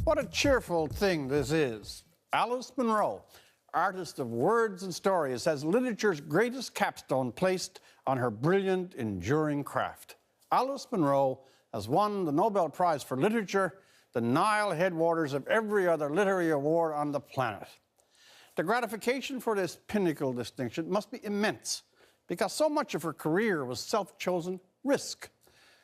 What a cheerful thing this is. Alice Munro, artist of words and stories, has literature's greatest capstone placed on her brilliant, enduring craft. Alice Munro has won the Nobel Prize for Literature, the Nile headwaters of every other literary award on the planet. The gratification for this pinnacle distinction must be immense, because so much of her career was self-chosen risk.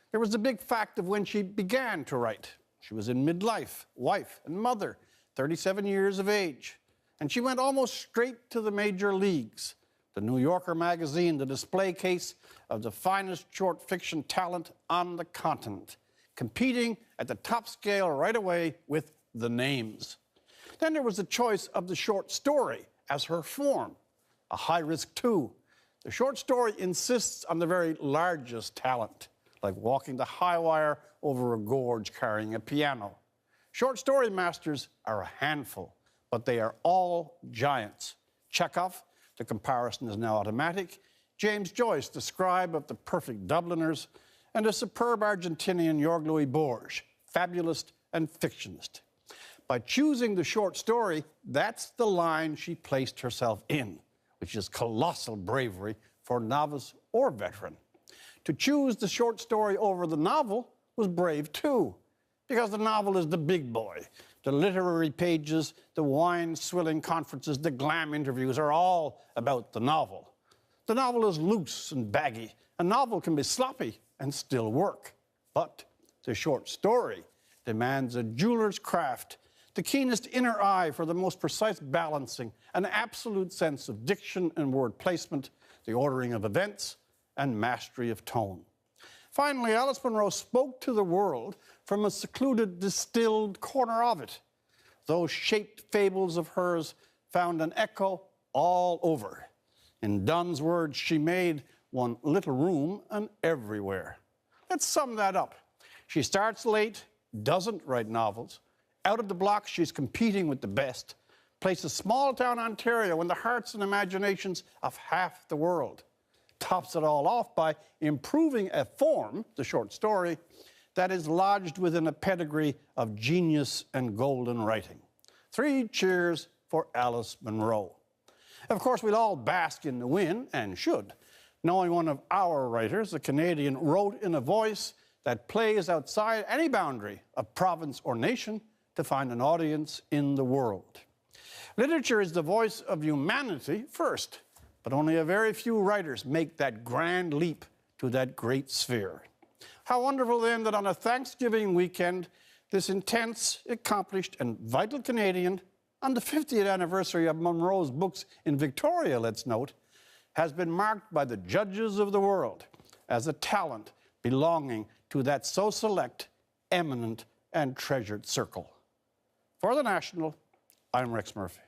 There was the big fact of when she began to write. She was in midlife, wife and mother, 37 years of age, and she went almost straight to the major leagues. The New Yorker magazine, the display case of the finest short fiction talent on the continent, competing at the top scale right away with the names. Then there was the choice of the short story as her form, a high risk too. The short story insists on the very largest talent, like walking the high wire over a gorge carrying a piano. Short story masters are a handful, but they are all giants. Chekhov, the comparison is now automatic. James Joyce, the scribe of the perfect Dubliners, and the superb Argentinian Jorge Luis Borges, fabulist and fictionist. By choosing the short story, that's the line she placed herself in, which is colossal bravery for novice or veteran. To choose the short story over the novel was brave too, because the novel is the big boy. The literary pages, the wine-swilling conferences, the glam interviews are all about the novel. The novel is loose and baggy. A novel can be sloppy and still work. But the short story demands a jeweler's craft, the keenest inner eye for the most precise balancing, an absolute sense of diction and word placement, the ordering of events, and mastery of tone. Finally, Alice Munro spoke to the world from a secluded, distilled corner of it. Those shaped fables of hers found an echo all over. In Donne's words, she made one little room and everywhere. Let's sum that up. She starts late, doesn't write novels. Out of the blocks, she's competing with the best. Places small-town Ontario in the hearts and imaginations of half the world. Tops it all off by improving a form, the short story, that is lodged within a pedigree of genius and golden writing. 3 cheers for Alice Munro. Of course, we'll all bask in the win, and should, knowing one of our writers, a Canadian, wrote in a voice that plays outside any boundary of province or nation to find an audience in the world. Literature is the voice of humanity first, but only a very few writers make that grand leap to that great sphere. How wonderful then that on a Thanksgiving weekend, this intense, accomplished, and vital Canadian, on the 50th anniversary of Munro's books in Victoria, let's note, has been marked by the judges of the world as a talent belonging to that so select, eminent, and treasured circle. For The National, I'm Rex Murphy.